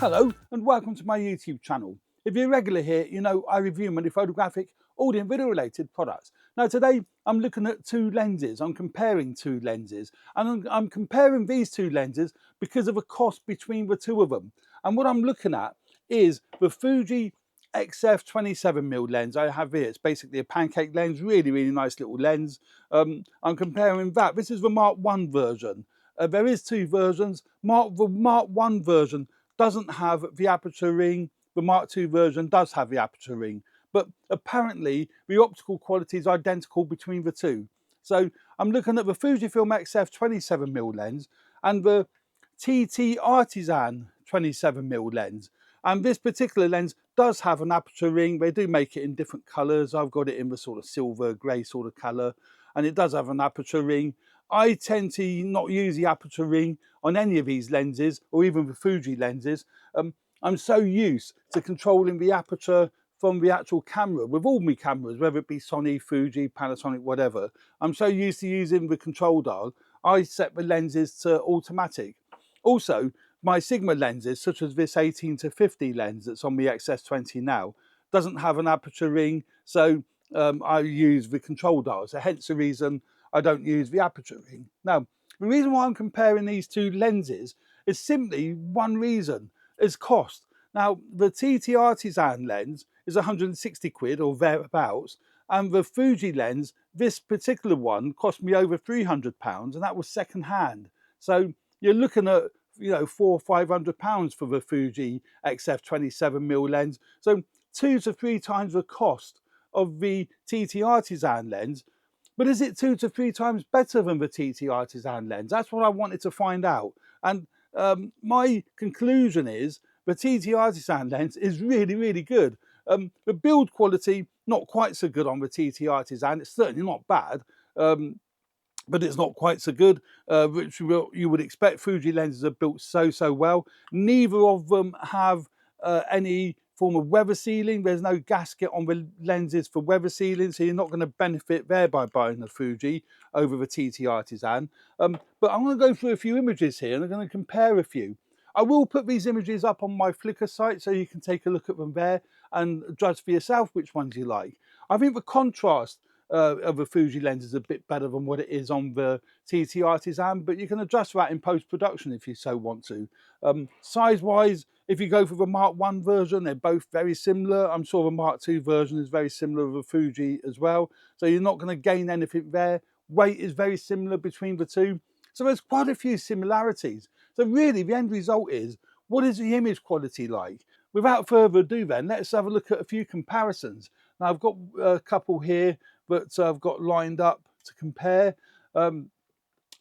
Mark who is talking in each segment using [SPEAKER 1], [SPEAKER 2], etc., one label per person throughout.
[SPEAKER 1] Hello and welcome to my YouTube channel. If you're regular here, you know I review many photographic, audio and video related products. Now today I'm looking at two lenses. I'm comparing two lenses, and I'm comparing these two lenses because of a cost between the two of them. And what I'm looking at is the Fuji XF 27mm lens I have here. It's basically a pancake lens, really nice little lens. I'm comparing that. This is the Mark 1 version. There is two versions. The Mark 1 version doesn't have the aperture ring. The Mark II version does have the aperture ring, but apparently the optical quality is identical between the two. So I'm looking at the Fujifilm XF 27mm lens and the TTartisan 27mm lens. And this particular lens does have an aperture ring. They do make it in different colours. I've got it in the sort of silver grey sort of colour, and it does have an aperture ring. I tend to not use the aperture ring on any of these lenses, or even the Fuji lenses. I'm so used to controlling the aperture from the actual camera with all my cameras, whether it be Sony, Fuji, Panasonic, whatever. I'm so used to using the control dial, I set the lenses to automatic. Also, my Sigma lenses, such as this 18-50 lens that's on the XS20 now, doesn't have an aperture ring, so I use the control dial. So hence the reason I don't use the aperture ring. Now, the reason why I'm comparing these two lenses is simply one reason, is cost. Now, the TTartisan lens is 160 quid or thereabouts, and the Fuji lens, this particular one, cost me over £300, and that was second hand. So you're looking at, you know, £400 or £500 for the Fuji XF 27mm lens. So 2 to 3 times the cost of the TTartisan lens. But is it 2 to 3 times better than the TTartisan lens? That's what I wanted to find out. And my conclusion is the TTartisan lens is really good. The build quality, not quite so good on the TTartisan. It's certainly not bad, but it's not quite so good, which you would expect. Fuji lenses are built so well. Neither of them have any form of weather sealing. There's no gasket on the lenses for weather sealing, so you're not going to benefit there by buying the Fuji over the TTartisan. But I'm going to go through a few images here and I'm going to compare a few. I will put these images up on my Flickr site so you can take a look at them there and judge for yourself which ones you like. I think the contrast of the Fuji lens is a bit better than what it is on the TTartisan, but you can adjust that in post-production if you so want to. Size-wise, if you go for the Mark 1 version, they're both very similar. I'm sure the Mark 2 version is very similar to the Fuji as well, so you're not going to gain anything there. Weight is very similar between the two, so there's quite a few similarities. So really, the end result is, what is the image quality like? Without further ado then, let's have a look at a few comparisons. Now I've got a couple here that I've got lined up to compare. One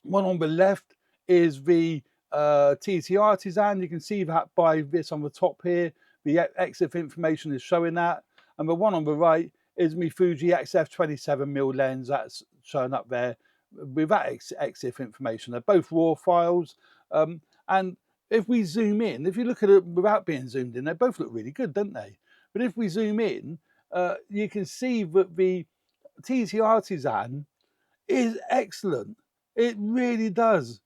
[SPEAKER 1] on the left is the TTartisan. You can see that by this on the top here. The EXIF information is showing that. And the one on the right is my Fuji XF 27mm lens. That's shown up there with that EXIF information. They're both RAW files. And if we zoom in, if you look at it without being zoomed in, they both look really good, don't they? But if we zoom in, you can see that the TTartisan is excellent. It really does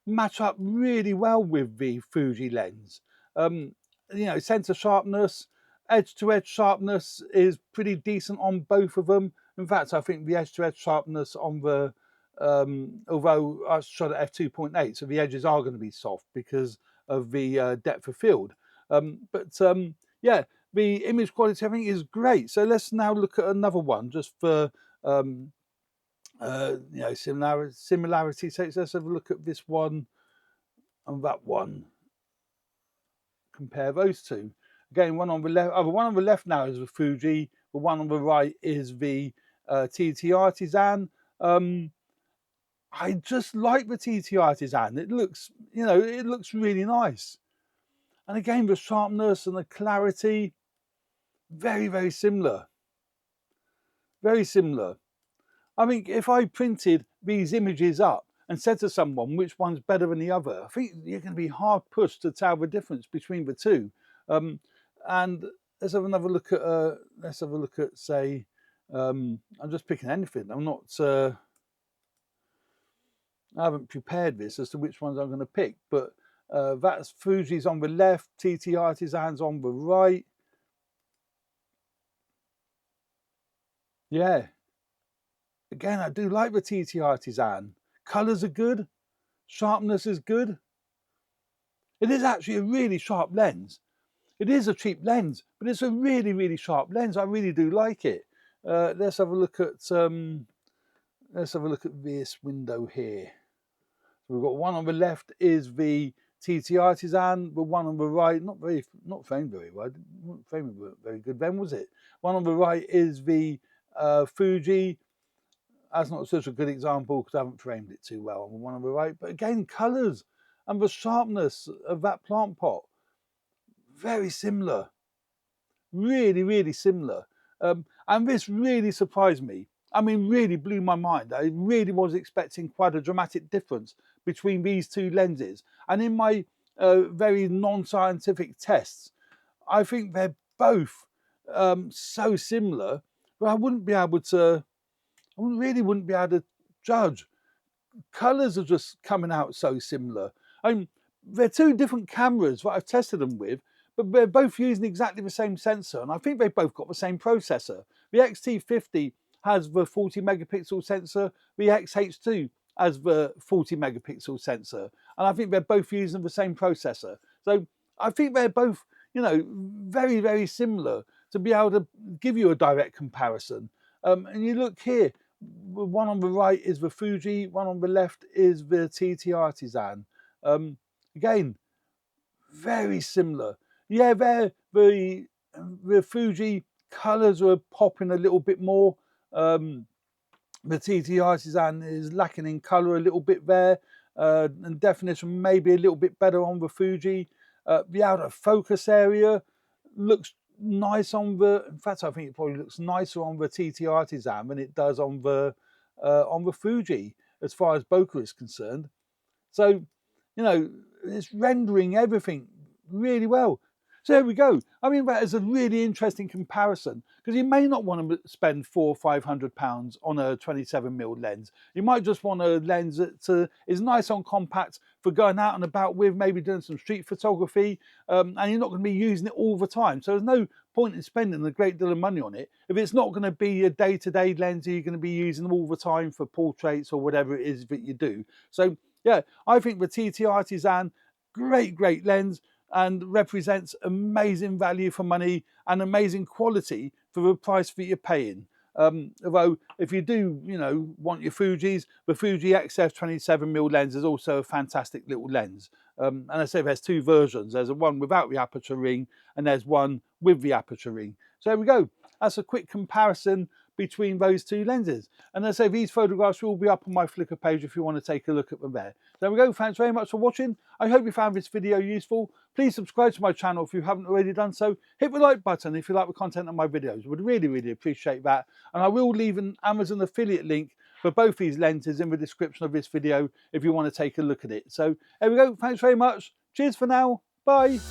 [SPEAKER 1] match up really well with the Fuji lens. You know, center sharpness, edge-to-edge sharpness is pretty decent on both of them. In fact, I think the edge-to-edge sharpness on the, although I shot at F2.8, so the edges are going to be soft because of the depth of field. Yeah, the image quality I think is great. So let's now look at another one just for you know, similarity. So let's have a look at this one and that one. Compare those two. Again, one on the left. The one on the left now is the Fuji. The one on the right is the TTartisan. I just like the TTartisan. It looks, you know, it looks really nice. And again, the sharpness and the clarity, very similar. Very similar. I think if I printed these images up and said to someone which one's better than the other, I think you're going to be hard pushed to tell the difference between the two. And let's have another look at, say, I'm just picking anything. I'm not. I haven't prepared this as to which ones I'm going to pick, but That's Fuji's on the left, TTartisan's on the right. Yeah, again, I do like the TTartisan. Colours are good, sharpness is good. It is actually a really sharp lens. It is a cheap lens, but it's a really, really sharp lens. I really do like it. Let's have a look at this window here. So we've got one on the left is the TTartisan, the one on the right, not framed very well. Not framed very good then, was it? One on the right is the Fuji. That's not such a good example because I haven't framed it too well on the one on the right. But again, colours and the sharpness of that plant pot, very similar. Really, really similar. And this really surprised me. I mean, really blew my mind. I really was expecting quite a dramatic difference between these two lenses. And in my very non-scientific tests, I think they're both so similar, but I wouldn't really be able to judge. Colours are just coming out so similar. They're two different cameras that I've tested them with, but they're both using exactly the same sensor, and I think they've both got the same processor. The XT50 has the 40 megapixel sensor, the XH2 has the 40 megapixel sensor, and I think they're both using the same processor. So I think they're both, very, very similar to be able to give you a direct comparison. And you look here, one on the right is the Fuji, one on the left is the TTartisan. Again, very similar. Yeah, the Fuji colours are popping a little bit more. The TTartisan is lacking in colour a little bit there, and definition maybe a little bit better on the Fuji. The out of focus area looks nice on the. In fact, I think it probably looks nicer on the TTartisan than it does on the Fuji, as far as bokeh is concerned. So, it's rendering everything really well. So there we go. I mean, that is a really interesting comparison because you may not want to spend £400 or £500 on a 27mm lens. You might just want a lens that is nice on compact for going out and about with, maybe doing some street photography, and you're not going to be using it all the time. So there's no point in spending a great deal of money on it if it's not going to be a day-to-day lens you're going to be using all the time for portraits or whatever it is that you do. So yeah, I think the TTartisan, great lens, and represents amazing value for money and amazing quality for the price that you're paying. Although if you do, want your Fujis, the Fuji XF 27mm lens is also a fantastic little lens. And I say there's two versions. There's a one without the aperture ring and there's one with the aperture ring. So there we go. That's a quick comparison between those two lenses. And as I say, these photographs will be up on my Flickr page if you want to take a look at them there. There we go. Thanks very much for watching. I hope you found this video useful. Please subscribe to my channel if you haven't already done so. Hit the like button if you like the content of my videos. Would really appreciate that. And I will leave an Amazon affiliate link for both these lenses in the description of this video if you want to take a look at it. So there we go. Thanks very much. Cheers for now. Bye.